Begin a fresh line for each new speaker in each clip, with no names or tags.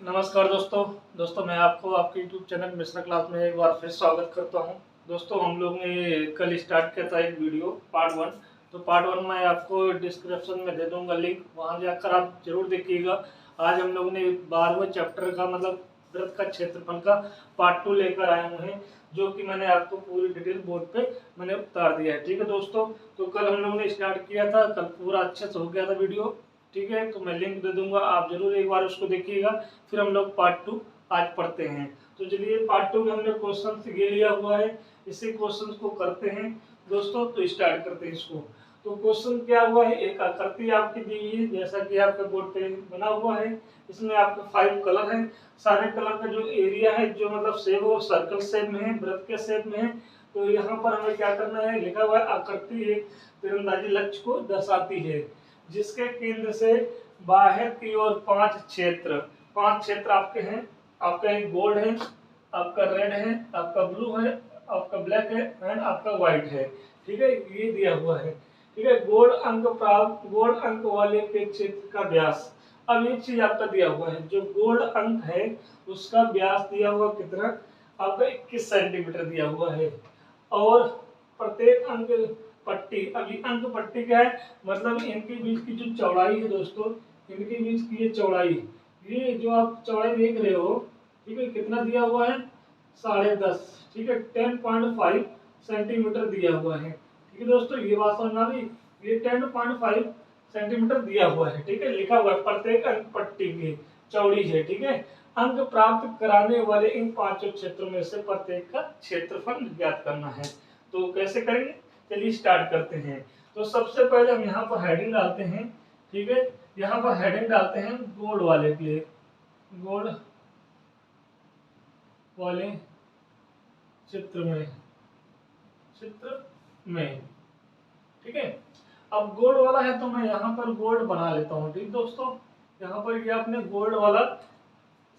नमस्कार दोस्तों मैं आपको आपके YouTube चैनल मिश्रा क्लास में एक बार फिर स्वागत करता हूं। दोस्तों हम लोग ने कल स्टार्ट किया था एक वीडियो पार्ट 1। तो पार्ट 1 मैं आपको डिस्क्रिप्शन में दे दूंगा लिंक, वहां जाकर आप जरूर देखिएगा। आज हम लोग ने 12वें चैप्टर का मतलब वृत्त का क्षेत्रफल का पार्ट 2 लेकर आए हुए हैं, जो कि मैंने आपको पूरी डिटेल बोर्ड पे मैंने उतार दिया है। ठीक है दोस्तों, तो कल हम लोग ने स्टार्ट किया था, कल पूरा अच्छे से हो गया था वीडियो। ठीक है, तो मैं लिंक दे दूंगा, आप जरूर एक बार उसको देखिएगा। फिर हम लोग पार्ट 2 आज पढ़ते हैं। तो चलिए पार्ट 2 में हमने क्वेश्चन ये लिया हुआ है, इसी क्वेश्चन को करते हैं दोस्तों। तो स्टार्ट करते हैं इसको। तो क्वेश्चन क्या हुआ है, एक आकृति आपकी दी हुई है जैसा कि आपके बोर्ड पे बना हुआ है। इसमें आपके 5 कलर हैं, सारे कलर का जो एरिया है जो मतलब शेप वो सर्कल शेप में है, वृत्त के शेप में है। तो यहाँ पर हमें क्या करना है, लिखा हुआ है आकृति एक तीरंदाजी लक्ष्य को दर्शाती है जिसके केंद्र से बाहर की ओर 5 क्षेत्र आपके हैं। आपका एक गोल्ड है, आपका रेड है, आपका ब्लू है, आपका ब्लैक है एंड आपका व्हाइट है। ठीक है, ये दिया हुआ है। ठीक है, गोल्ड अंक वाले के क्षेत्र का व्यास। अब एक चीज आपका दिया हुआ है, जो गोल्ड अंक है उसका व्यास दिया हुआ कितना, आपका 21 सेंटीमीटर दिया हुआ है। और प्रत्येक अंक पट्टी, अभी अंक पट्टी क्या है, मतलब इनके बीच की जो चौड़ाई है दोस्तों, इनके बीच की ये चौड़ाई, ये जो आप चौड़ाई देख रहे हो, ठीक है, कितना दिया हुआ है, 10.5। ठीक है, 10.5 सेंटीमीटर दिया हुआ है। ठीक है दोस्तों, ये बात समझ आ गई, ये 10.5 सेंटीमीटर दिया हुआ है। ठीक है, लिखा हुआ है प्रत्येक अंक पट्टी की चौड़ी है। ठीक है, अंक प्राप्त कराने वाले इन 5 क्षेत्रों में से प्रत्येक का क्षेत्रफल ज्ञात करना है। तो कैसे करेंगे, चलिए स्टार्ट करते हैं। तो सबसे पहले हम यहाँ पर हेडिंग डालते हैं। ठीक है, यहाँ पर हेडिंग डालते हैं गोल्ड वाले के लिए, गोल्ड वाले चित्र में। ठीक है, अब गोल्ड वाला है तो मैं यहाँ पर गोल्ड बना लेता हूँ। ठीक दोस्तों, यहाँ पर ये आपने गोल्ड वाला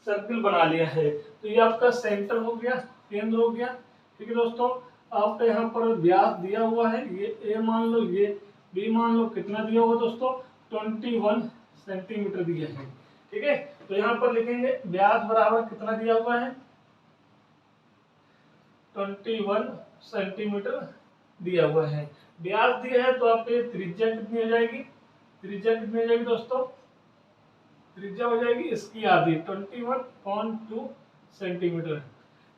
सर्किल बना लिया है। तो ये आपका सेंटर हो गया, केंद्र हो गया। ठीक है दोस्तों, आपका यहाँ पर व्यास दिया हुआ है, ये ए मान लो, ये बी मान लो, कितना दिया हुआ दोस्तों, 21 सेंटीमीटर दिया है। ठीक है, तो यहाँ पर लिखेंगे व्यास बराबर कितना दिया हुआ है, 21 सेंटीमीटर दिया हुआ है। व्यास दिया है तो आपकी त्रिज्या कितनी हो जाएगी, त्रिज्या कितनी हो जाएगी दोस्तों, त्रिज्या हो जाएगी इसकी आधी, 21.2 सेंटीमीटर।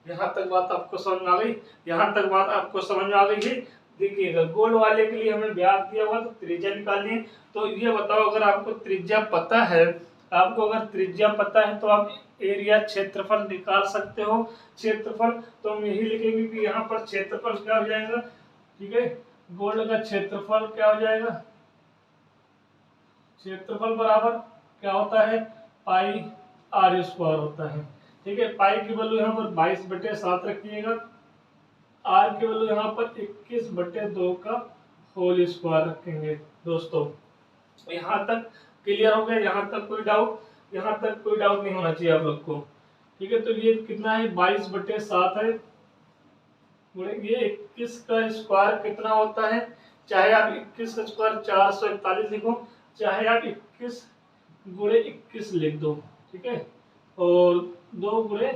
यहाँ तक बात आपको समझ में आ गई, यहाँ तक बात आपको समझ में आ गई है। देखिएगा, गोल्ड वाले के लिए हमें व्यास दिया हुआ तो त्रिज्या निकालनी है। तो ये बताओ, अगर आपको त्रिज्या पता है, आपको अगर त्रिज्या पता है तो आप एरिया क्षेत्रफल निकाल सकते हो। क्षेत्रफल तो हम यही लिखेंगे कि यहाँ पर क्षेत्रफल क्या हो जाएगा। ठीक है, गोल्ड का क्षेत्रफल क्या हो जाएगा, क्षेत्रफल बराबर क्या होता है, पाई आर स्क्वायर होता है। ठीक है, पाई की वैल्यू यहाँ पर 22/7 रखिएगा, आर की वैल्यू यहाँ पर 21/2 का होल स्क्वायर रखेंगे। दोस्तों यहाँ तक क्लियर हो गया, यहाँ तक कोई डाउट, यहाँ तक कोई डाउट नहीं होना चाहिए आप लोग को। ठीक है, तो ये कितना है, 22/7 है, ये 21 का स्क्वायर कितना होता है, चाहे आप 21 का स्क्वायर 441 लिखो, चाहे आप 21 गुणे 21 लिख दो। ठीक है, और 2 गुणे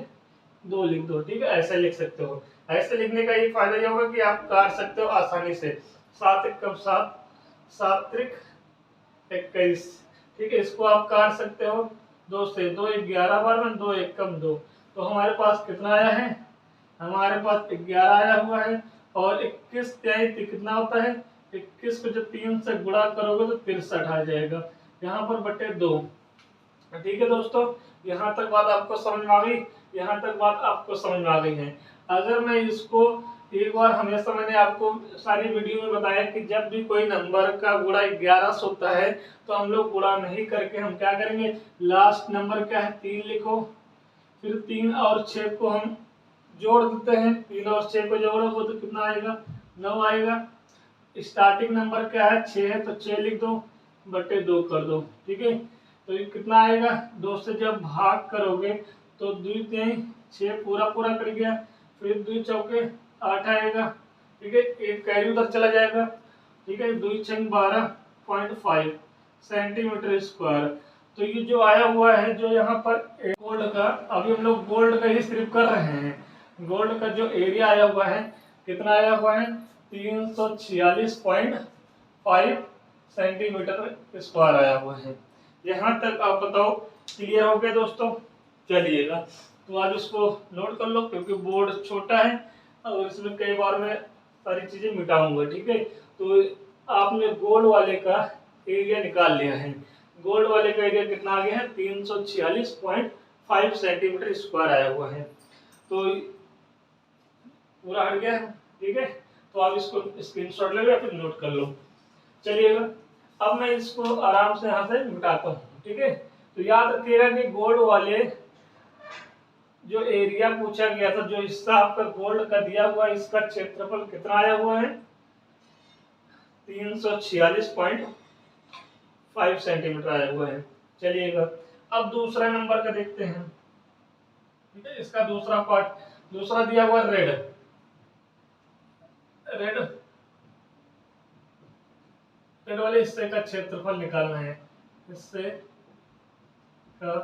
2 लिख दो। ठीक है, ऐसे लिख सकते हो। ऐसे लिखने का ये फायदा ये होगा कि आप काट सकते हो आसानी से। 7 एकम 7, 7 त्रिक 21। ठीक है, इसको आप काट सकते हो, 2 से 2 11 बार में, 2 एकम 2। तो हमारे पास कितना आया है, हमारे पास 11 आया हुआ है। और 21 कितना होता है, 21 को जब 3 से गुणा करोगे तो 63 आ जाएगा, यहाँ पर बटे 2। ठीक है दोस्तों, यहाँ तक बात आपको समझ में आ गई, यहाँ तक बात आपको समझ में आ गई है। अगर मैं इसको एक बार, हमेशा मैंने आपको सारी वीडियो में बताया कि जब भी कोई नंबर का गुणा 11 से होता है तो हम लोग गुणा नहीं करके हम क्या करेंगे, लास्ट नंबर क्या है 3 लिखो, फिर 3 और 6 को हम जोड़ देते हैं, 3 और 6 को जोड़ोगे तो कितना आएगा, 9 आएगा। स्टार्टिंग नंबर क्या है, 6 है, तो 6 लिख दो, बटे 2 कर दो। ठीक है, तो ये कितना आएगा, 2 से जब भाग करोगे तो 2 3 6 पूरा पूरा कर गया, फिर 2 चौके 8 आएगा। ठीक है, एक कैरी उधर चला जाएगा। ठीक है, 2 6 12.5 सेंटीमीटर स्क्वायर। तो ये जो आया हुआ है, जो यहाँ पर गोल्ड का, अभी हम लोग गोल्ड का ही सिर्फ कर रहे हैं। गोल्ड का जो एरिया आया हुआ है कितना आया हुआ है, 346.5 सेंटीमीटर स्क्वायर आया हुआ है। यहाँ तक आप बताओ क्लियर हो गया दोस्तों? चलिएगा, तो आप इसको नोट कर लो क्योंकि बोर्ड छोटा है और इसमें कई बार मैं सारी चीजें मिटाऊंगा। ठीक है, तो आपने गोल्ड वाले का एरिया निकाल लिया है। गोल्ड वाले का एरिया कितना आ गया है, 346.5 सेंटीमीटर स्क्वायर आया हुआ है। तो पूरा हट गया है। ठीक है, तो आप इसको स्क्रीनशॉट ले लो या फिर नोट कर लो। चलिएगा, अब मैं इसको आराम से यहाँ से मिटाता हूँ। ठीक है, तो याद रखिएगा कि गोल्ड वाले जो एरिया पूछा गया था, जो हिस्सा आपका गोल्ड का दिया हुआ है, इसका क्षेत्रफल कितना आया हुआ है, 346.5 सेंटीमीटर आया हुआ है। चलिएगा, अब दूसरा नंबर का देखते हैं। ठीक है, इसका दूसरा पार्ट, दूसरा दिया हुआ रेड रेड रेड वाले हिस्से का क्षेत्रफल निकालना है। हिस्से का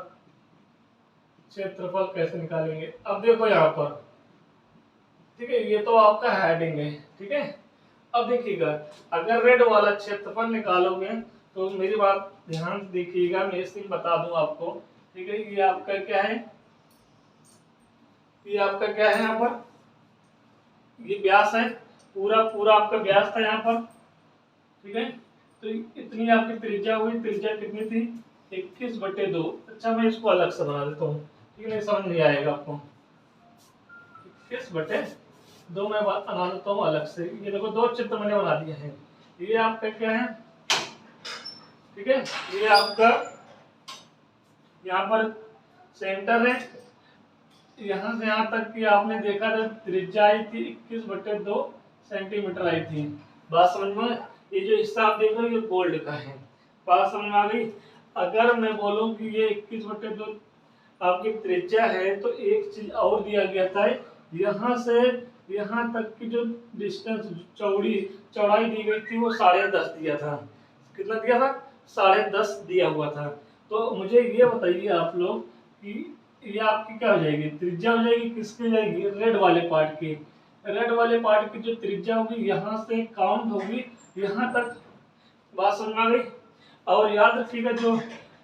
क्षेत्रफल कैसे निकालेंगे, अब देखो यहाँ पर। ठीक है, ये तो आपका हेडिंग है। ठीक है, अब देखिएगा, अगर रेड वाला क्षेत्रफल निकालोगे तो मेरी बात ध्यान से देखिएगा, मैं इसलिए बता दूं आपको। ठीक है, ये आपका क्या है, ये आपका क्या है, यहाँ पर ये व्यास है, पूरा पूरा आपका व्यास था यहाँ पर। ठीक है, तो इतनी आपकी त्रिज्या हुई, त्रिज्या कितनी थी, 21/2। अच्छा, मैं इसको अलग से बना देता हूँ, ठीक है, नहीं समझ नहीं आएगा आपको। 21/2 मैं बना देता हूँ अलग से। ये देखो, दो चित्र मैंने बना दिए हैं। ये आपका क्या है, ठीक है, ये आपका यहाँ पर सेंटर है। यहाँ से यहाँ तक कि आपने देखा था त्रिज्या आई थी 21/2 सेंटीमीटर आई थी। बात समझ में? ये जो हिस्सा आप देख रहे हो ये गोल्ड का है। बात समझ में आ गई? अगर मैं बोलूं कि ये 21/2 आपकी त्रिज्या है, तो एक चीज और दिया गया था, यहाँ से यहाँ तक की जो डिस्टेंस चौड़ाई दी गई थी वो 10.5 दिया था। कितना दिया था, 10.5 दिया हुआ था। तो मुझे ये बताइए आप लोग कि ये आपकी क्या हो जाएगी, त्रिज्या हो जाएगी, किसकी जाएगी, रेड वाले पार्ट की। रेड वाले पार्ट की जो त्रिज्या होगी यहाँ से काउंट होगी यहाँ तक। बात समझ में आ गई? और याद रखिएगा, जो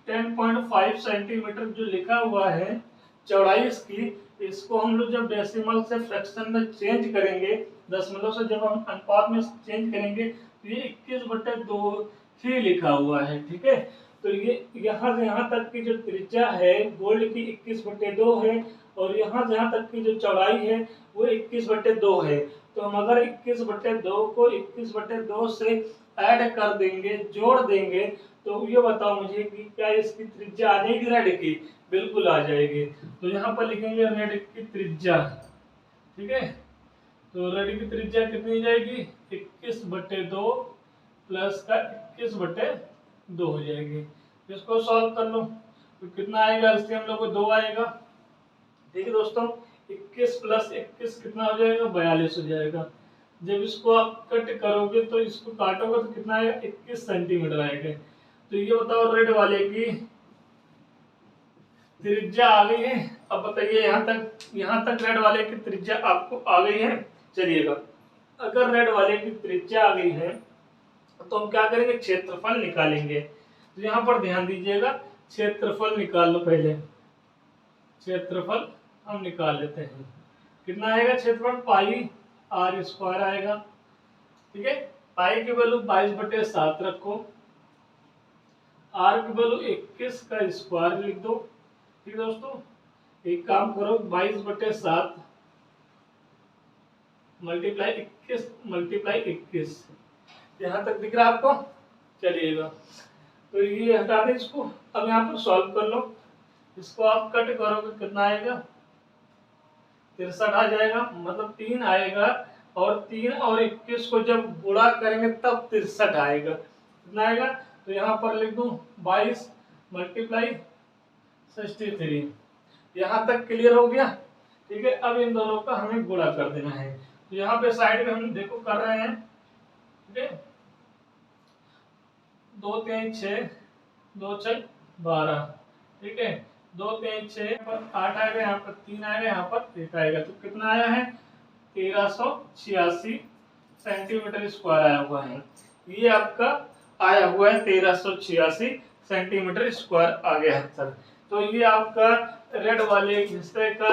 10.5 सेंटीमीटर जो लिखा हुआ है चौड़ाई इसकी, इसको हम लोग जब डेसिमल से फ्रैक्शन में चेंज करेंगे, दशमलव से जब हम अनुपात में चेंज करेंगे, तो ये 21/2 ही लिखा हुआ है। ठीक है, तो ये यहाँ से यहाँ तक की जो त्रिज्या है गोल्ड की 21/2 है, और यहाँ से यहाँ तक की जो चौड़ाई है वो 21/2 है। तो हम अगर 21/2 को 21/2 से ऐड कर देंगे, जोड़ देंगे, तो ये बताओ मुझे कि क्या इसकी त्रिज्या आ जाएगी रेड की? बिल्कुल आ जाएगी। तो यहाँ पर लिखेंगे रेड की त्रिज्या। ठीक है, तो रेड की त्रिज्या कितनी जाएगी, 21/2 प्लस का 21/2 हो जाएगी। इसको सॉल्व कर लो तो कितना आएगा, इससे हम लोग को 2 आएगा। ठीक है दोस्तों, 21 + 21 कितना हो जाएगा, 42 हो जाएगा। जब इसको आप कट करोगे तो इसको काटोगे तो कितना आएगा, 21 सेंटीमीटर आएगा। तो ये बताओ रेड वाले की त्रिज्या आ गई है। अब बताइए यहाँ तक रेड वाले की त्रिज्या आपको आ गई है। चलिएगा, अगर रेड वाले की त्रिज्या आ गई है तो हम क्या करेंगे, क्षेत्रफल निकालेंगे। तो यहाँ पर ध्यान दीजिएगा, क्षेत्रफल निकाल लो पहले। क्षेत्रफल हम निकाल लेते हैं, कितना आएगा क्षेत्रफल, πr² आएगा। ठीक है, पाई की वैल्यू 22/7 रखो, r की वैल्यू 21 का स्क्वायर लिख दो। ठीक है दोस्तों, एक काम करो, 22/7 मल्टीप्लाई 21 यहाँ तक दिख रहा है आपको? चलिएगा, तो ये हटा दें इसको। अब यहाँ पर सॉल्व कर लो, इसको आप कट करोगे कितना आएगा, 63 आ जाएगा, मतलब 3 आएगा। और 3 और 21 को जब गुणा करेंगे तब 63 आएगा। कितना आएगा, तो यहाँ पर लिख दूं 22 × 63। यहाँ तक क्लियर हो गया? ठीक है, अब इन दोनों का हमें गुणा कर देना है। तो यहाँ पे साइड में हम देखो कर रहे हैं। ठीक है, 2 3 6 2 6 12। ठीक है, 2 3 6 पर 8 आएगा, यहाँ पर 3 आएगा, यहाँ पर 1 आएगा, तो कितना आया है 1386 सेंटीमीटर स्क्वायर आया हुआ है। ये आपका आया हुआ है 1386 सेंटीमीटर स्क्वायर आ गया है सर। तो ये आपका रेड वाले हिस्से का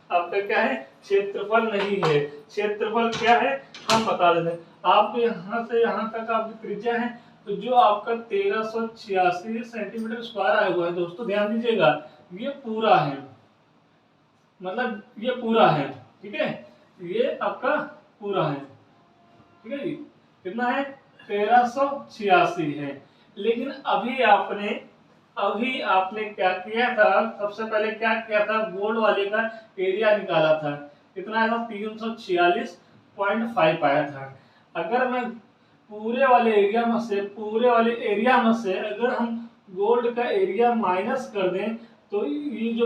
आपका क्या है क्षेत्रफल नहीं है। क्षेत्रफल क्या है हम बता देते हैं। आप यहाँ से यहाँ तक आपकी त्रिज्या है, तो जो आपका 1386 सेंटीमीटर स्क्वायर आया हुआ है दोस्तों, ध्यान दीजिएगा ये पूरा है, मतलब ये पूरा है, ठीक है, ये आपका पूरा है, ठीक है जी। कितना है 1386 है। लेकिन अभी आपने क्या किया था, सबसे पहले क्या किया था, गोल्ड वाले का एरिया निकाला था, कितना आया था 346.5 आया था। अगर मैं पूरे वाले एरिया में से अगर हम गोल्ड का एरिया माइनस कर दें, तो ये जो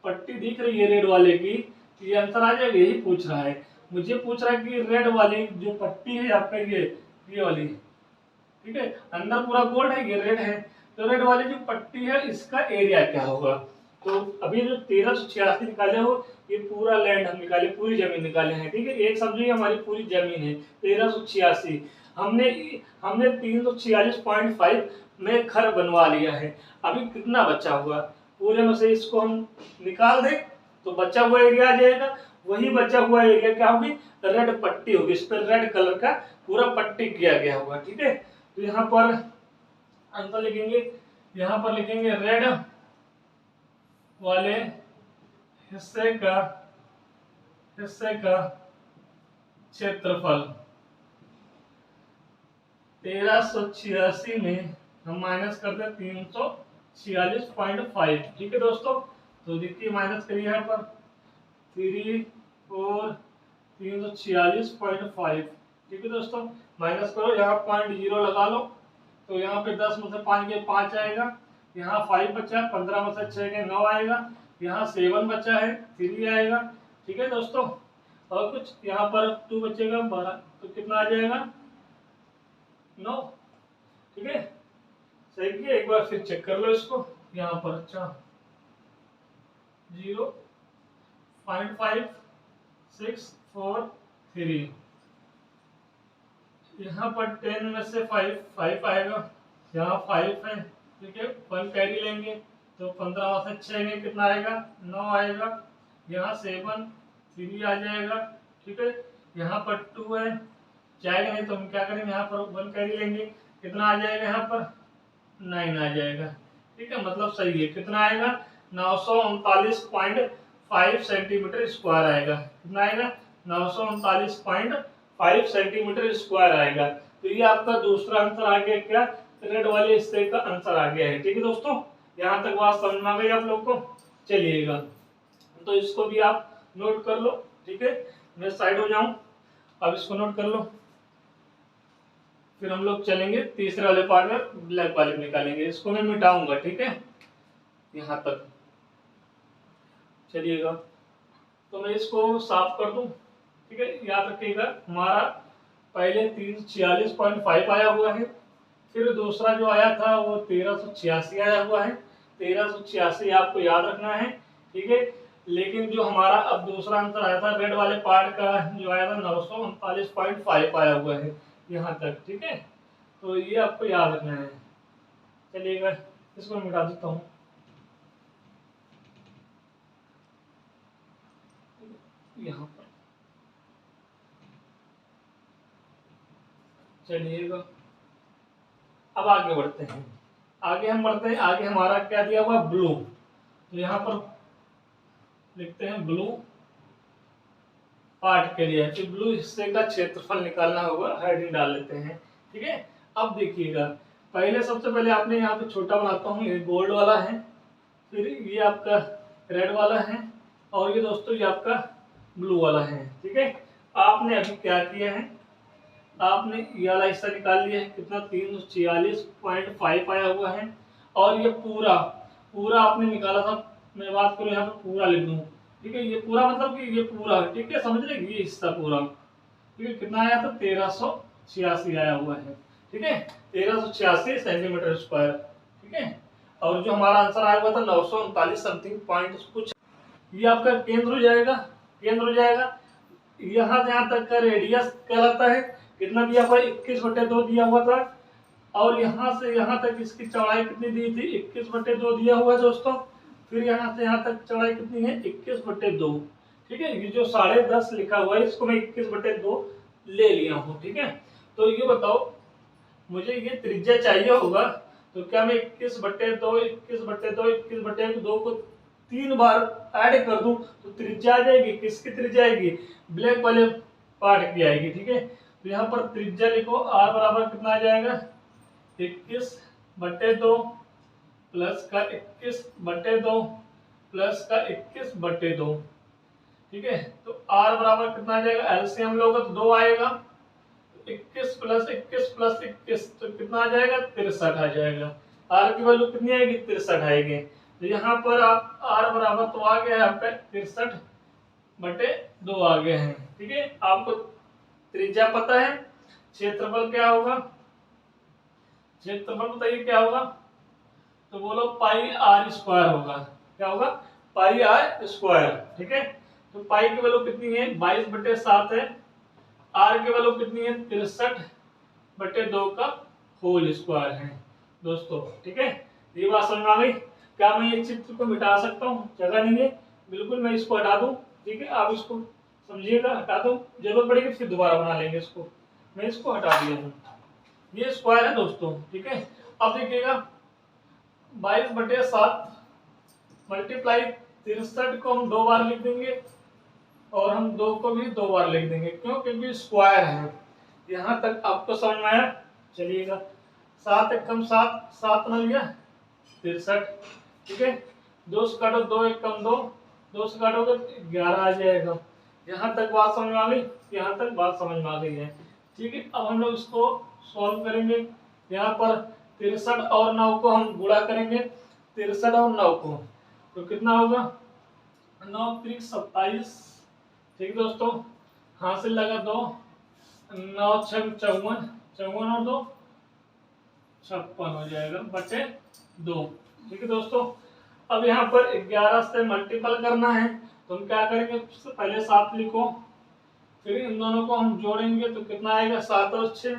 पट्टी दिख रही है रेड वाले की, ये आंसर आ जाएगा। यही पूछ रहा है, मुझे पूछ रहा है कि रेड वाली जो पट्टी है आपका ये वाली, ठीक है, अंदर पूरा गोल्ड है, ये रेड है, तो रेड वाली जो पट्टी है इसका एरिया क्या होगा। तो अभी जो 1386 निकाले हो, ये पूरा लैंड हम निकाले, पूरी जमीन निकाले हैं, ठीक है, एक समझिए हमारी पूरी जमीन है 1386। हमने 346.5 में घर बनवा लिया है। अभी कितना बचा हुआ, पूरे में से इसको हम निकाल दें तो बचा हुआ एरिया आ जाएगा। वही बचा हुआ एरिया क्या होगी, रेड पट्टी होगी, इस पर रेड कलर का पूरा पट्टी किया गया होगा, ठीक है। तो यहाँ पर आंसर लिखेंगे, यहाँ पर लिखेंगे रेड वाले हिस्से का क्षेत्रफल 1386 में हम माइनस करते हैं 346.5, ठीक है दोस्तों। तो देखिए माइनस करिए यहाँ पर 346.5, ठीक है दोस्तों। माइनस करो, यहाँ 0.0 लगा लो, तो यहाँ पे 10 में से 5 गए 5 आएगा, यहाँ 5 बचा, 15 में से 6 गए 9 आएगा, यहाँ 7 बचा है 3 आएगा, ठीक है दोस्तों। और कुछ यहाँ पर 2 बचेगा 12, तो कितना आ जाएगा 9, ठीक है। सही किया, एक बार फिर चेक कर लो इसको, यहाँ पर अच्छा 0.5643, यहाँ पर 10 में से 5 आएगा, यहाँ 5 है, ठीक है, 1 कैरी लेंगे तो 15 में से 6 में कितना आएगा 9 आएगा, यहाँ 7 3 आ जाएगा, ठीक है, यहाँ पर 2 है, जाएगा नहीं तो हम क्या करेंगे, यहाँ पर 1 कैरी लेंगे, कितना आ जाएगा, यहाँ पर 9 आ जाएगा, ठीक है, मतलब सही है। कितना आएगा 939.5 सेंटीमीटर स्क्वायर आएगा, कितना आएगा 939.5 सेंटीमीटर स्क्वायर आएगा। तो ये आपका दूसरा आंसर आ गया, क्या रेड वाले हिस्से का आंसर आ गया है, ठीक है दोस्तों। यहाँ तक बात समझ में आ गई आप लोग को, चलिएगा तो इसको भी आप नोट कर लो, ठीक है, मैं साइड हो जाऊं, अब इसको नोट कर लो, फिर हम लोग चलेंगे तीसरे वाले पार्ट में, ब्लैक वाले निकालेंगे, इसको मैं मिटाऊंगा, ठीक है, यहाँ तक चलिएगा। तो मैं इसको साफ कर दूं, ठीक है, याद रखिएगा हमारा पहले 346.5 आया हुआ है, फिर दूसरा जो आया था वो 1386 आया हुआ है, 1386 आपको याद रखना है, ठीक है। लेकिन जो हमारा अब दूसरा आंसर आया था रेड वाले पार्ट का जो आया था 939.5 आया हुआ है यहाँ तक, ठीक है, तो ये आपको याद रखना है। चलिएगा इसको मिटा देता हूँ, यहाँ पर चलिएगा। अब आगे बढ़ते हैं, आगे हमारा क्या दिया हुआ ब्लू, तो यहाँ पर लिखते हैं ब्लू पार्ट के लिए, तो ब्लू हिस्से का क्षेत्रफल निकालना होगा, हेडिंग डाल लेते हैं, ठीक है। अब देखिएगा पहले सबसे पहले आपने यहाँ पे छोटा बनाता हूँ, ये गोल्ड वाला है, फिर ये आपका रेड वाला है, और ये दोस्तों ये आपका ब्लू वाला है, ठीक है। आपने अभी क्या किया है, आपने ये वाला हिस्सा निकाल लिया है, कितना 346.5 आया हुआ है, और ये पूरा आपने निकाला था, मैं बात करूँ यहाँ पे पूरा लिख दूँ, ठीक है, ये पूरा मतलब कि ये पूरा, ठीक है, समझ रहे, ये हिस्सा पूरा, ठीक है, कितना आया था 1386 आया हुआ है, ठीक है, 1386 सेंटीमीटर स्क्वायर, ठीक है। और जो हमारा आंसर आया हुआ था 939 समथिंग पॉइंट कुछ। ये आपका केंद्र हो जाएगा, केंद्र हो जाएगा। यहाँ से यहाँ तक का रेडियस कहलाता है, कितना दिया हुआ 21/2 दिया हुआ था। और यहाँ से यहाँ तक इसकी चौड़ाई कितनी दी थी 21/2 दिया हुआ है दोस्तों। फिर यहाँ से यहाँ तक चौड़ाई कितनी है 21/2। ठीक है, ये जो 10.5 लिखा हुआ है इसको मैं 21/2 ले लिया हूँ। ठीक है, तो ये बताओ मुझे ये त्रिज्या चाहिए होगा, तो क्या मैं 21/2 21/2 को 3 बार ऐड कर दूं तो त्रिज्या आ जाएगी। किसकी त्रिज्या आएगी, ब्लैक वाले पार्ट की आएगी। ठीक है, तो यहाँ पर त्रिज्या लिखो, आर बराबर कितना आ जाएगा 21/2 प्लस का 21/2 प्लस का 21/2। ठीक है, तो आर बराबर कितना आ जाएगा, एलसीएम लोगे तो 2 आएगा, 21 प्लस 21 प्लस 21 तो कितना आ जाएगा 63 आ जाएगा। आर की वैल्यू कितनी आएगी 63 आएगी। तो यहाँ पर आप आर बराबर तो आ गया है आपका 63/2 आ गए हैं। ठीक है, आपको त्रिज्या पता है, क्षेत्रफल क्या होगा, क्षेत्रफल बताइए क्या होगा, तो बोलो पाई आर स्क्वायर होगा। क्या होगा, पाई आर स्क्वायर। ठीक है, तो पाई की वैल्यू कितनी है 22/7 है, आर की वैल्यू कितनी है 63/2 का होल स्क्वायर है दोस्तों। ठीक है, ये बात समझ में आ गई। क्या मैं ये चित्र को मिटा सकता हूँ, जगह नहीं है, बिल्कुल मैं इसको हटा दूं। ठीक है, आप इसको समझिएगा, हटा दो, जरूरत पड़ेगी फिर दोबारा बना लेंगे इसको। मैं इसको हटा दिया हूँ, ये स्क्वायर है दोस्तों। ठीक है, अब देखिएगा 22/7 मल्टीप्लाई 63 को हम 2 बार लिख देंगे और हम 2 को भी 2 बार लिख देंगे, क्यों, क्योंकि स्क्वायर है। यहाँ तक आपको समझ में आया, चलिएगा 7 एकम 7, 7 मिल गया 63। ठीक है, 2 से काटो 2 एकम 2, 2 से काटोगे 11 आ जाएगा। यहाँ तक बात समझ में आ गई, यहाँ तक बात समझ में आ गई है। ठीक है, अब हम लोग इसको सॉल्व करेंगे। यहाँ पर 63 और 9 को हम गुणा करेंगे, 63 और 9 को, तो कितना होगा 9 3 27। ठीक दोस्तों, हासिल लगा 2, 9 6 54, 54 और 2 56 हो जाएगा बटे 2। ठीक है दोस्तों, अब यहाँ पर 11 से मल्टीपल करना है, तो हम क्या करेंगे, पहले 7 लिखो, फिर इन दोनों को हम जोड़ेंगे तो कितना आएगा 7 और 6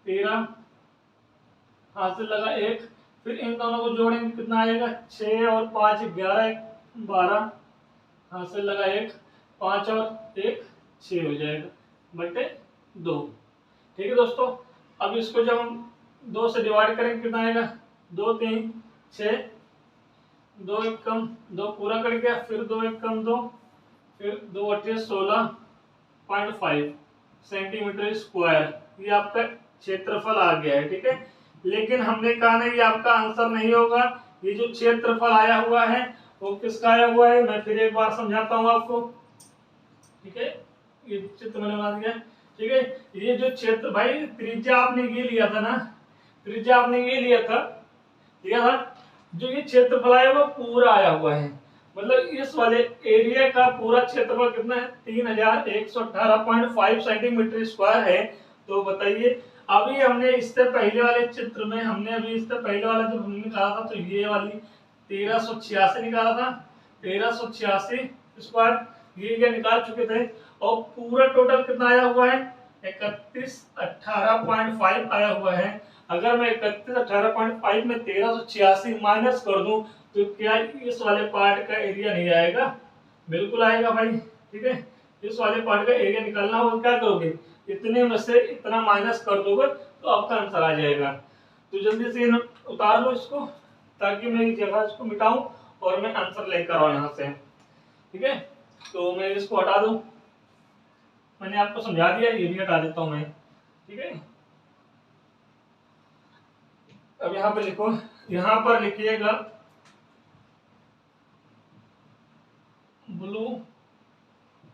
13, हासिल लगा 1, फिर इन दोनों को जोड़ेंगे कितना आएगा 6 और 5 11 12, हासिल लगा 1, 5 और 1 6 हो जाएगा बटे 2। ठीक है दोस्तों, अब इसको जब हम 2 से डिवाइड करेंगे कितना आएगा 2 3 6, 2 एकम 2 पूरा कर गया, फिर 2 एकम 2, फिर 2 8 16.5 सेंटीमीटर स्क्वायर। ये आपका क्षेत्रफल आ गया है। ठीक है, लेकिन हमने कहा नहीं ये आपका आंसर नहीं होगा। ये जो क्षेत्रफल आया हुआ है वो किसका आया हुआ है, मैं फिर एक बार समझाता हूँ आपको। ठीक है, ये चित्र मैंने बना दिया। ठीक है, ये जो क्षेत्र, भाई त्रिज्या आपने ये लिया था ना, त्रिज्या आपने ये लिया था, ठीक है, जो ये क्षेत्रफल आया वो पूरा आया हुआ है, मतलब इस वाले एरिया का पूरा क्षेत्रफल कितना है 3118.5 सेंटीमीटर स्क्वायर है। तो बताइए, अभी हमने इससे पहले वाले चित्र में हमने अभी इससे पहले वाला जब हमने निकाला था तो ये वाली 1386 निकाला था, 1386 स्क्वायर ये निकाल चुके थे। और पूरा टोटल कितना आया हुआ है 3118.5 आया हुआ है। अगर मैं 3118.5 में 1386 माइनस कर दूं तो क्या इस वाले पार्ट का एरिया नहीं आएगा, बिल्कुल आएगा भाई। ठीक है, इस वाले पार्ट का एरिया निकालना हो क्या करोगे, इतने में से इतना माइनस कर दोगे तो आपका आंसर आ जाएगा। तो जल्दी से उतार लो इसको, ताकि मैं इस जगह इसको मिटाऊं और मैं आंसर लेकर आऊं यहाँ से। ठीक है, तो मैं इसको हटा दूं, मैंने आपको समझा दिया, ये भी हटा देता हूं मैं। ठीक है, अब यहाँ पे लिखो, यहाँ पर लिखिएगा ब्लू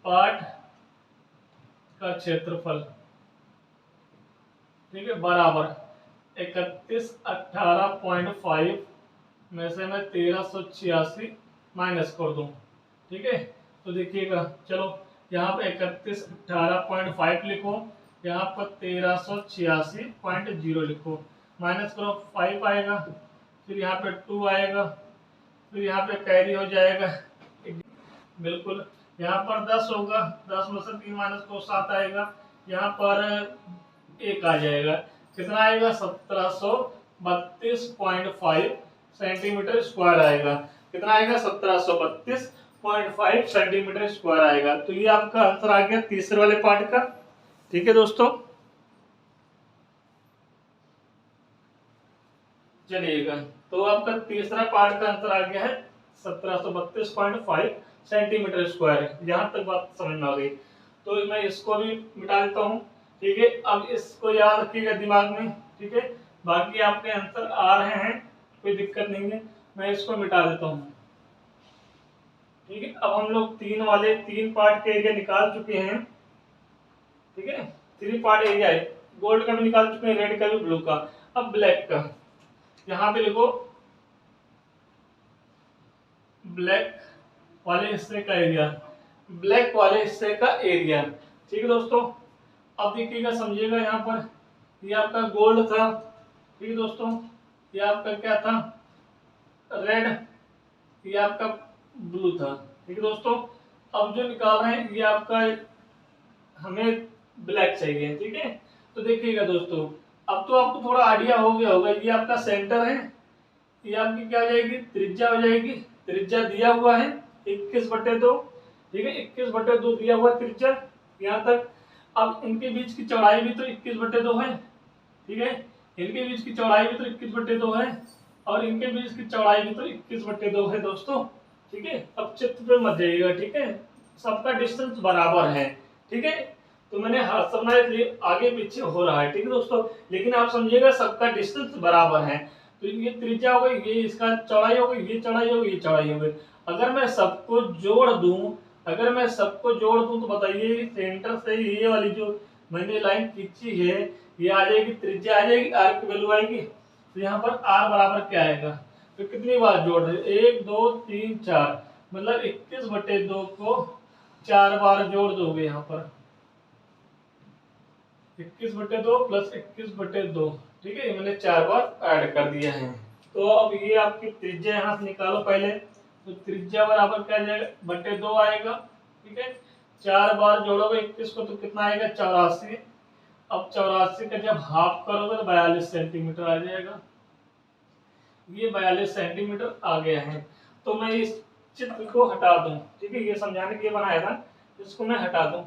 पार्ट का क्षेत्रफल। ठीक है, बराबर 3118.5 में से मैं 1386 माइनस कर दूं। ठीक है, तो देखिएगा, चलो यहाँ पे 3118.5 लिखो, यहाँ पर 1386.0 लिखो, माइनस करो 5 आएगा, फिर यहाँ पे 2 आएगा, फिर यहाँ पे कैरी हो जाएगा बिल्कुल। यहाँ पर 10 होगा, 10 में से 3 माइनस को 7 आएगा, यहाँ पर 1 आ जाएगा। कितना आएगा? 1732.5 सेंटीमीटर स्क्वायर आएगा। कितना आएगा? 1732.5 सेंटीमीटर स्क्वायर आएगा। तो ये आपका आंसर आ गया तीसरे वाले पार्ट का। ठीक है दोस्तों, चलिएगा, तो आपका तीसरा पार्ट का आंसर आ गया है 1732.5 सेंटीमीटर स्क्वायर। यहाँ तक बात समझ में आ गई, तो मैं इसको भी मिटा देता हूँ। ठीक है, अब इसको याद रखिएगा दिमाग में। ठीक है, बाकी आपके आंसर आ रहे हैं, कोई दिक्कत नहीं है, मैं इसको मिटा देता हूँ। ठीक है, अब हम लोग 3 पार्ट के एरिया निकाल चुके हैं। ठीक है, 3 पार्ट एरिया है, गोल्ड का भी निकाल चुके हैं, रेड का भी, ब्लू का। अब ब्लैक का, यहाँ पे लिखो ब्लैक वाले हिस्से का एरिया, ब्लैक वाले हिस्से का एरिया। ठीक है दोस्तों, अब देखिएगा, समझिएगा, यहाँ पर ये आपका गोल्ड था। ठीक है दोस्तों, ये आपका क्या था? रेड, ये आपका ब्लू था। ठीक है दोस्तों, अब जो निकाल रहे हैं ये आपका, हमें ब्लैक चाहिए। ठीक है, तो देखिएगा दोस्तों, अब तो आपको थोड़ा आइडिया हो गया होगा, ये आपका सेंटर है, ये आपकी क्या हो जाएगी? त्रिज्या हो जाएगी। त्रिज्या दिया हुआ है 21/2। ठीक है, 21/2 दिया हुआ त्रिज्या यहाँ तक। अब इनके बीच की चौड़ाई भी तो 21/2 है। ठीक है, इनके बीच की चौड़ाई भी तो 21/2 है, और इनके बीच की चौड़ाई भी तो 21/2 है दोस्तों। ठीक है, अब चित्र पे मत जाइएगा। ठीक है, सबका डिस्टेंस बराबर है। ठीक है, तो मैंने हर समय आगे पीछे हो रहा है। ठीक है दोस्तों, लेकिन आप समझिएगा सबका डिस्टेंस बराबर है। तो ये त्रिज्या हो गई, ये इसका चौड़ाई हो गई, ये चौड़ाई हो गई, ये चौड़ाई हो गई। अगर मैं सबको जोड़ दूं, तो बताइए सेंटर से ये वाली जो मैंने लाइन खींची है, ये आ जाएगी, त्रिज्या आ जाएगी, आर की वैल्यू आएगी। तो यहाँ पर आर बराबर क्या आएगा? तो कितनी बार जोड़ रहे? 1 2 3 4, मतलब 21/2 को 4 बार जोड़ दोगे। यहाँ पर 21/2 प्लस 21/2। ठीक है, मैंने 4 बार ऐड कर दिया है। तो अब ये आपकी त्रिज्या यहाँ से निकालो पहले। तो त्रिज्या बराबर क्या आ जाएगा? 2 आएगा। ठीक है, 4 बार जोड़ोगे 21 को तो कितना आएगा? 84। अब 84 का जब हाफ करोगे तो 42 सेंटीमीटर आ जाएगा। ये 42 सेंटीमीटर आ गया है। तो मैं इस चित्र को हटा दूं। ठीक है, ये समझाने के लिए बनाया था, इसको मैं हटा दूं।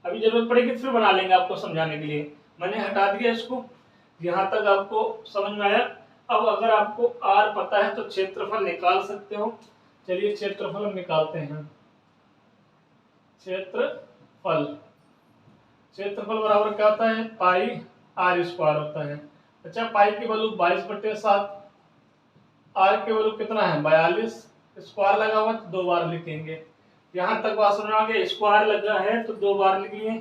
अभी जरूरत पड़ेगी फिर बना लेंगे आपको समझाने के लिए। मैंने हटा दिया इसको। यहाँ तक आपको समझ में आया? अब अगर आपको आर पता है तो क्षेत्रफल निकाल सकते हो। चलिए क्षेत्रफल हम निकालते हैं। क्षेत्रफल बराबर क्या होता है? पाई आर स्क्वायर होता है। अच्छा, पाई की वैल्यू 22/7, आर की वैल्यू कितना है? 42। स्क्वायर लगा हुआ तो 2 बार लिखेंगे। यहाँ तक बात समझ में आ गई? स्क्वायर लगा है तो 2 बार लिख लिए।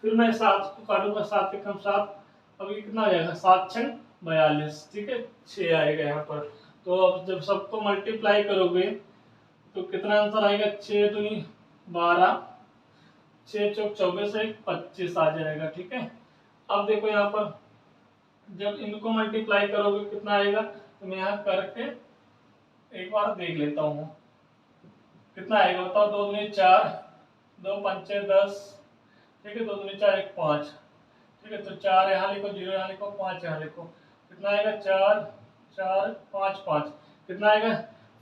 फिर मैं 7 को काटूंगा, 7 एकम 7, अब ये कितना हो जाएगा? 7 6 42। ठीक है, 6 आएगा यहाँ पर। तो अब जब सबको मल्टीप्लाई करोगे तो कितना आंसर आएगा? 6 दूनी 12, 6 चौक 24, 25 आ जाएगा। ठीक है, अब देखो यहाँ पर जब इनको मल्टीप्लाई करोगे कितना आएगा? तो मैं यहाँ करके एक बार देख लेता हूँ कितना आएगा, बताओ। 2 दूनी 4, 2 पंचे 10। ठीक है, 2 दूनी 4 1 5। ठीक है, तो 4 यहाँ लिखो, 0 यहाँ लिखो, 5 यहाँ लिखो। कितना आएगा? 4 4 5 5। कितना आएगा?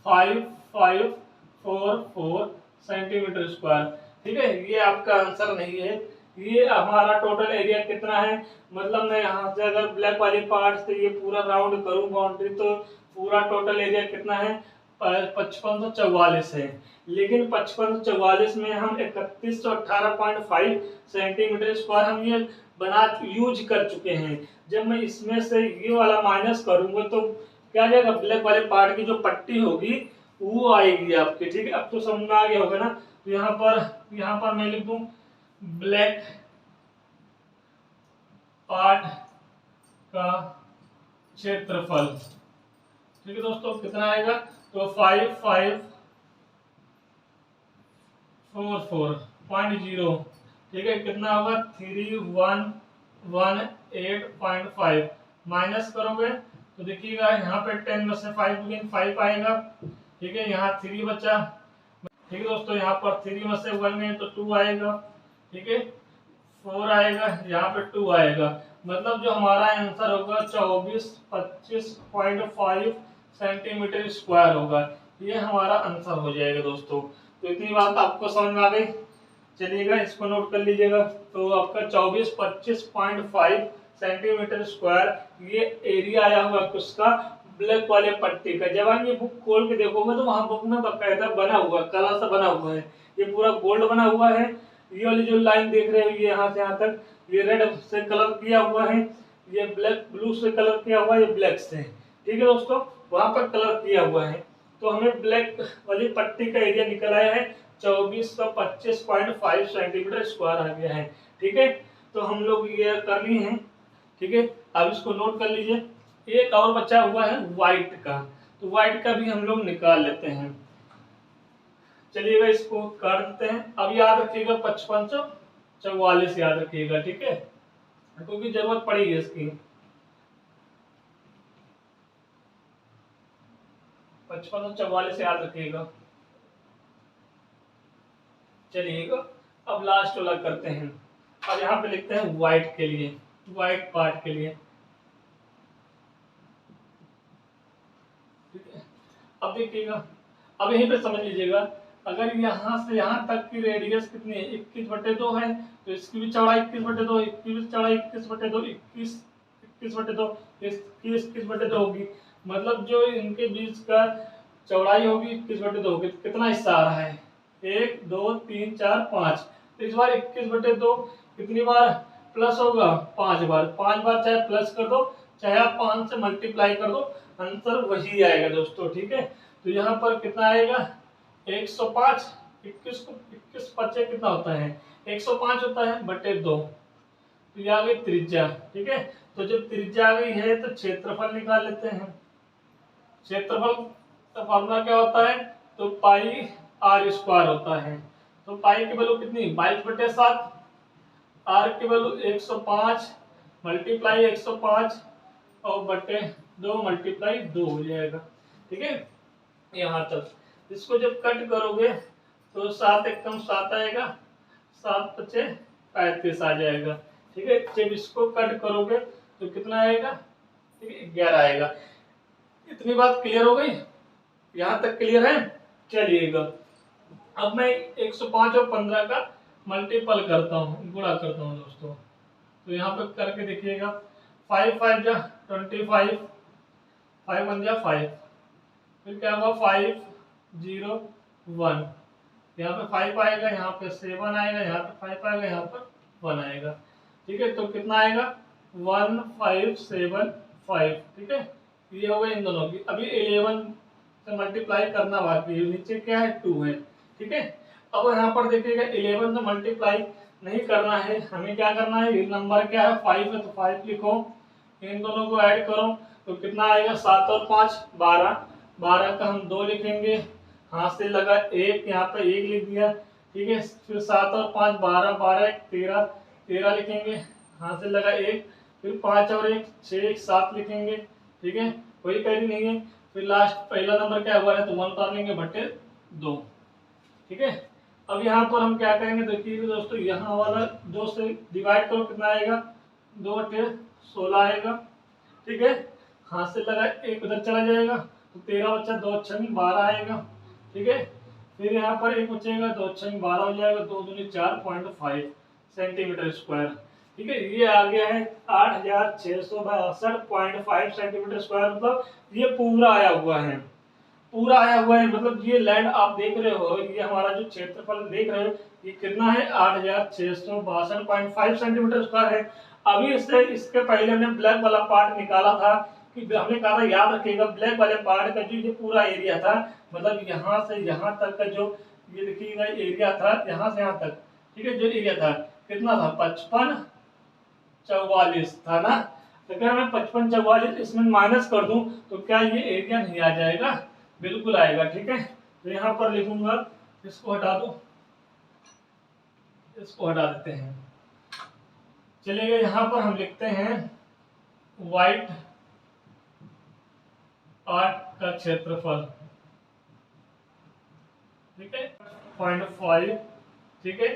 5544 सेंटीमीटर स्क्वायर। ठीक है, ये आपका आंसर नहीं है। ये हमारा टोटल एरिया कितना है? मतलब मैं यहाँ से अगर ब्लैक वाली पार्ट से ये पूरा राउंड करूँ बाउंड्री, तो पूरा टोटल एरिया कितना है? 5544 है। लेकिन 5544 में हम 3118.5 सेंटीमीटर स्क्वायर हम ये बना यूज कर चुके हैं। जब मैं इसमें से ये वाला माइनस करूंगा तो क्या आ जाएगा? ब्लैक वाले पार्ट की जो पट्टी होगी वो आएगी आपकी। ठीक है, अब तो समझ में आ गया होगा ना। तो यहाँ पर मैं लिख दूं ब्लैक पार्ट का क्षेत्रफल। ठीक है दोस्तों, कितना आएगा? तो 5544.0। ठीक है, कितना होगा? 3118.5 माइनस करोगे तो देखिएगा यहाँ पे 10 में से 5 गेन 5 आएगा, ठीक है। यहाँ 3 बचा, ठीक है दोस्तों। यहाँ पर 3 में से 1 गए तो 2 आएगा, ठीक है। 4 आएगा, यहाँ पे 2 आएगा। मतलब जो हमारा आंसर होगा 2425.5 सेंटीमीटर स्क्वायर होगा। ये हमारा आंसर हो जाएगा दोस्तों। तो इतनी बात आपको समझ में आ गई। चलिएगा इसको नोट कर लीजिएगा। तो आपका 2425.5 सेंटीमीटर स्क्वायर ये एरिया आया हुआ है उसका ब्लैक वाले पट्टी का। जब आप ये बुक खोल के देखोगे तो वहां बुक में बकायदा बना हुआ कलर से बना हुआ है। ये पूरा गोल्ड बना हुआ है। ये वाली जो लाइन देख रहे हो ये यहाँ से यहाँ तक ये रेड से कलर किया हुआ है, ये ब्लैक ब्लू से कलर किया हुआ है, ये ब्लैक से, ठीक है दोस्तों। वहां पर कलर किया हुआ है। तो हमें ब्लैक वाली पट्टी का एरिया निकल आया है 2425.5 सेंटीमीटर स्क्वायर आ गया है, ठीक है। तो हम लोग ये कर लिए हैं, ठीक है। अब इसको नोट कर लीजिए। एक और बचा हुआ है व्हाइट का, तो व्हाइट का भी हम लोग निकाल लेते हैं। चलिएगा इसको काट देते हैं। अब याद रखिएगा 5544 याद रखिएगा, ठीक है, क्योंकि जरूरत पड़ेगी इसकी। 5544 याद रखिएगा। चलिएगा अब लास्ट वाला करते हैं। अब यहाँ पे लिखते हैं व्हाइट के लिए, व्हाइट पार्ट के लिए, ठीक है। अब देखिएगा, अब यहीं पे समझ लीजिएगा। अगर यहाँ से यहाँ तक की रेडियस कितनी है 21/2 है, तो इसकी भी चौड़ाई 21/2, इसकी भी चौड़ाई 21/2, 21/2, 21/2 होगी। मतलब जो इनके बीच का चौड़ाई होगी 21/2 होगी। तो कितना हिस्सा आ रहा है 1 2 3 4 5। तो इस बार 21/2 कितनी बार प्लस होगा 5 बार। 5 बार चाहे प्लस कर दो चाहे आप 5 से मल्टीप्लाई कर दो, आंसर वही आएगा दोस्तों, ठीक है। तो यहाँ पर कितना आएगा 105। 21 को 21 पचे कितना होता है 105 होता है बटे 2। तो ये आ गई त्रिज्या, ठीक है। तो जब त्रिज्या आ गई है तो क्षेत्रफल निकाल लेते हैं। क्षेत्रफल का फॉर्मूला क्या होता है, तो पाई आर स्क्वायर होता है। तो पाई की वैल्यू कितनी 22/7, आर की वैल्यू 105 मल्टीप्लाई 105 और बटे 2 मल्टीप्लाई 2 हो जाएगा, ठीक है। यहाँ तक इसको जब कट करोगे तो 7 एकम 7 आएगा, 7 पचे 35 आ जाएगा, ठीक है। जब इसको कट करोगे तो कितना आएगा, ठीक है 11 आएगा। इतनी बात क्लियर हो गई, यहाँ तक क्लियर है। चलिएगा अब मैं 105 और 15 का मल्टीपल करता हूँ, गुणा करता हूँ दोस्तों। तो यहाँ पे करके देखिएगा 5 5 जा 25, 5 1 जा 5, फिर क्या होगा 5 0 1, यहाँ पे 5 आएगा, यहाँ पे 7 आएगा, यहाँ पे 5 आएगा, यहाँ पर 1 आएगा, ठीक है। तो कितना आएगा 1575, ठीक है। ये हो गया इन दोनों की। अभी 11 से मल्टीप्लाई करना बाकी है, नीचे क्या है 2 है, ठीक है। अब यहाँ पर देखिएगा 11 से मल्टीप्लाई नहीं करना है, हमें क्या करना है, ये नंबर क्या है 5 है तो 5 लिखो, इन दोनों को ऐड करो तो कितना आएगा 7 और 5 12, 12 का हम 2 लिखेंगे, हाथ से लगा 1, यहाँ पे 1 लिख दिया, ठीक है। फिर 7 और 5 12, 12 1 13, 13 लिखेंगे, हाथ से लगा 1, फिर 5 और 1 6 1 7 लिखेंगे, ठीक है। कोई कैरी नहीं है। फिर लास्ट पहला नंबर क्या हुआ है तो 1 उतार लेंगे बटे 2, ठीक है। अब यहाँ पर हम क्या करेंगे देखिए दोस्तों, यहाँ वाला 2 से डिवाइड करो कितना आएगा 2 बटे 16 आएगा, ठीक है। हाथ से लगा 1 उधर चला जाएगा तो 13 बच्चा 2 अच्छा 12 आएगा, ठीक है। फिर यहाँ पर 1 बचेगा 2 अच्छा 12 हो जाएगा, 2 दूनी 4.5 सेंटीमीटर स्क्वायर, ठीक है। ये आ गया है 8662.5 सेंटीमीटर स्क्वायर। मतलब ये पूरा आया हुआ है, पूरा आया हुआ है। मतलब ये लैंड आप देख रहे हो, ये हमारा जो क्षेत्रफल देख रहे हो ये कितना है 8662.5 सेंटीमीटर स्क्वायर है। अभी इससे इसके पहले हमने ब्लैक वाला पार्ट निकाला था कि हमने कहा था याद रखिएगा ब्लैक वाले पार्ट का जो ये पूरा एरिया था, मतलब यहाँ से यहाँ तक का जो ये देखिएगा एरिया था, यहाँ से यहाँ तक, ठीक है, जो एरिया था कितना था 5544 था ना। अगर मैं 5544 इसमें माइनस कर दूं तो क्या ये एरिया नहीं आ जाएगा, बिल्कुल आएगा, ठीक है। तो यहाँ पर लिखूंगा, इसको हटा दो, इसको हटा देते हैं। चलिए यहाँ पर हम लिखते हैं व्हाइट 8 का क्षेत्रफल, ठीक है, 0.5, ठीक है,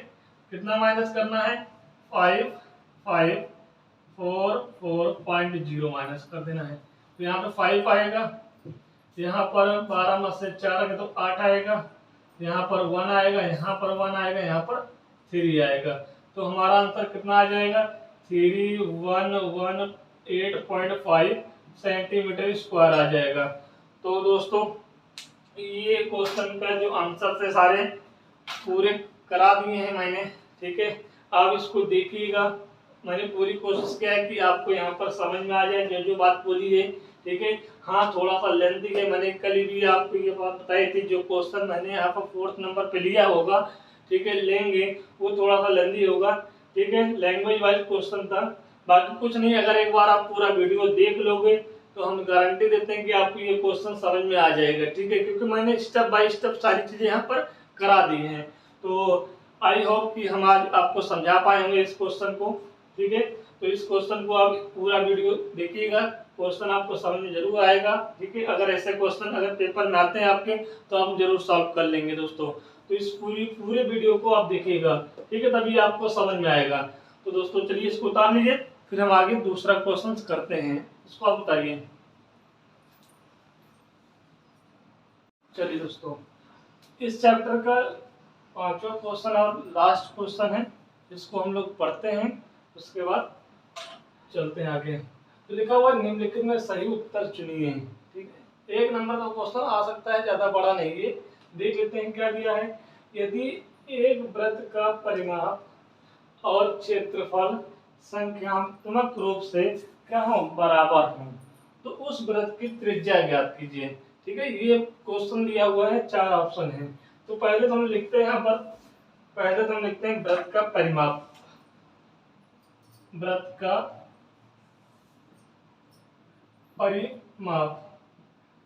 कितना माइनस करना है, 5, 5, 4, 4.0 माइनस कर देना है। तो यहाँ पे 5 आएगा, यहाँ पर 12 में से 4 आएगा तो 8 आएगा, यहाँ पर 1 आएगा, यहाँ पर 1 आएगा, यहाँ पर 3 आएगा। तो हमारा आंसर कितना आ जाएगा, 3118.5 सेंटीमीटर स्क्वायर आ जाएगा। तो दोस्तों ये क्वेश्चन का जो आंसर थे सारे पूरे करा दिए हैं मैंने, ठीक है। आप इसको देखिएगा, मैंने पूरी कोशिश किया है कि आपको यहाँ पर समझ में आ जाए जो जो बात बोली है, ठीक है। हाँ थोड़ा सा लेंथी है, मैंने कल भी आपको ये बात बताई थी, जो क्वेश्चन मैंने यहाँ पर 4th नंबर पे लिया होगा, ठीक है, लेंगे वो थोड़ा सा लेंथी होगा, ठीक है, लैंग्वेज वाइज क्वेश्चन था, बाकी कुछ नहीं। अगर एक बार आप पूरा वीडियो देख लोगे तो हम गारंटी देते हैं कि आपको ये क्वेश्चन समझ में आ जाएगा, ठीक है, क्योंकि मैंने स्टेप बाय स्टेप सारी चीजें यहाँ पर करा दी हैं। तो आई होप कि हम आज आपको समझा पाएंगे इस क्वेश्चन को, ठीक है। तो इस क्वेश्चन को आप पूरा वीडियो देखिएगा, क्वेश्चन आपको समझ में जरूर आएगा, ठीक है। अगर ऐसे क्वेश्चन अगर पेपर में आते हैं आपके तो हम जरूर सॉल्व कर लेंगे दोस्तों। तो इस पूरे वीडियो को आप देखिएगा, ठीक है, तभी आपको समझ में आएगा। तो दोस्तों चलिए इसको उतार लीजिए, फिर हम आगे दूसरा क्वेश्चन करते हैं। इसको आप बताइए। चलिए दोस्तों इस चैप्टर का 5वां क्वेश्चन और लास्ट क्वेश्चन है, इसको हम लोग पढ़ते हैं, उसके बाद चलते हैं आगे। तो लिखा हुआ निम्नलिखित में सही उत्तर चुनिए, ठीक है। 1 नंबर का क्वेश्चन आ सकता है, ज्यादा बड़ा नहीं है, देख लेते हैं क्या दिया है। यदि एक वृत्त का परिमाप और क्षेत्रफल संख्यात्मक रूप से क्या हो, बराबर हो, तो उस वृत्त की त्रिज्या ज्ञात कीजिए, ठीक है। ये क्वेश्चन दिया हुआ है, 4 ऑप्शन है। तो पहले तो हम लिखते हैं यहाँ पर, पहले तो हम लिखते हैं वृत्त का परिमाप, वृत्त का परिमाप।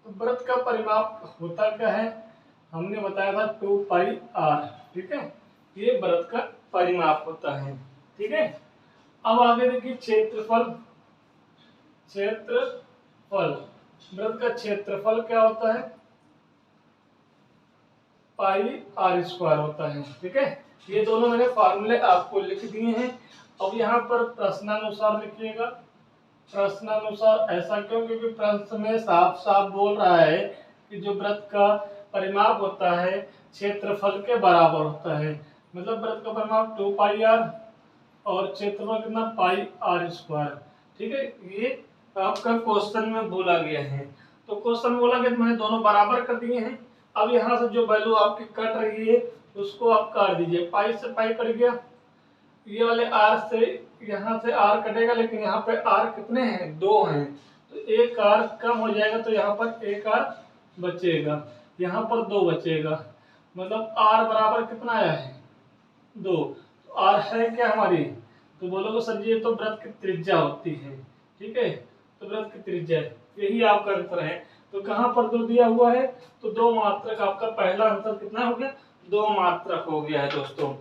तो वृत्त का परिमाप होता क्या है, हमने बताया था 2πr, ठीक है, ये वृत्त का परिमाप होता है, ठीक है। अब आगे देखिए क्षेत्रफल, क्षेत्रफल वृत्त का क्षेत्रफल क्या होता है, πr² होता है, ठीक है। ये दोनों मैंने फार्मूले आपको लिख दिए हैं। अब यहाँ पर प्रश्नानुसार लिखिएगा, प्रश्नानुसार ऐसा क्यों, क्योंकि प्रश्न में साफ साफ बोल रहा है कि जो वृत्त का परिमाप होता है क्षेत्रफल के बराबर होता है, मतलब वृत्त का परिमाप 2πr और क्षेत्रफल कितना πr², ठीक है। ये आपका क्वेश्चन में बोला गया है। तो क्वेश्चन बोला गया तो मैंने दोनों बराबर कर दिए हैं। अब यहाँ से जो वैल्यू आपकी कट रही है उसको आप काट दीजिए, पाई से पाई कट गया, ये वाले r से यहाँ से r कटेगा, लेकिन यहाँ पे r कितने हैं, 2 हैं, तो एक r कम हो जाएगा, तो यहाँ पर एक r बचेगा, यहाँ पर 2 बचेगा, मतलब r बराबर कितना आया है, 2। तो r है क्या हमारी, तो बोलोगे सर जी ये तो वृत्त की त्रिज्या होती है, ठीक है, तो वृत्त की त्रिज्या यही आपका आंसर है। तो कहाँ पर 2 दिया हुआ है, तो 2 मात्रक, आपका पहला आंसर कितना हो गया, 2 मात्रक हो गया है दोस्तों।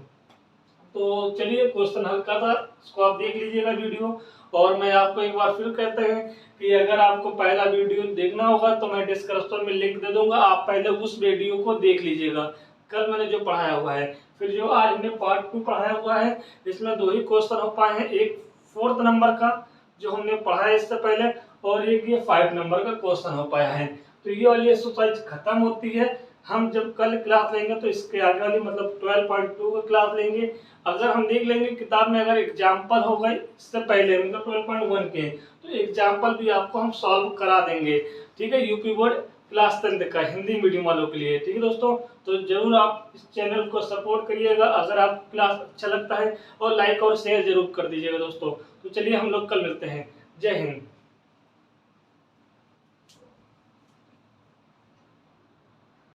तो चलिए क्वेश्चन हल का था, इसको आप देख लीजिएगा वीडियो। और मैं आपको एक बार फिर कहते हैं कि अगर आपको पहला वीडियो देखना होगा तो मैं डिस्क्रिप्शन में लिंक दे दूंगा, आप पहले उस वीडियो को देख लीजिएगा, कल मैंने जो पढ़ाया हुआ है। फिर जो आज हमने पार्ट 2 पढ़ाया हुआ है, इसमें 2 ही क्वेश्चन हो पाए हैं, एक 4th नंबर का जो हमने पढ़ा है इससे पहले, और एक ये 5 नंबर का क्वेश्चन हो पाया है। तो ये वाली एक्सरसाइज खत्म होती है, हम जब कल क्लास लेंगे तो इसके आगे वाली मतलब 12.2 का क्लास लेंगे। अगर हम देख लेंगे किताब में अगर एग्जाम्पल हो गए इससे पहले मतलब 12.1 के, तो एग्जाम्पल भी आपको हम सॉल्व करा देंगे, ठीक है, यूपी बोर्ड क्लास 10 का हिंदी मीडियम वालों के लिए, ठीक है दोस्तों। तो जरूर आप इस चैनल को सपोर्ट करिएगा अगर आपको क्लास अच्छा लगता है, और लाइक और शेयर जरूर कर दीजिएगा दोस्तों। तो चलिए हम लोग कल मिलते हैं, जय हिंद।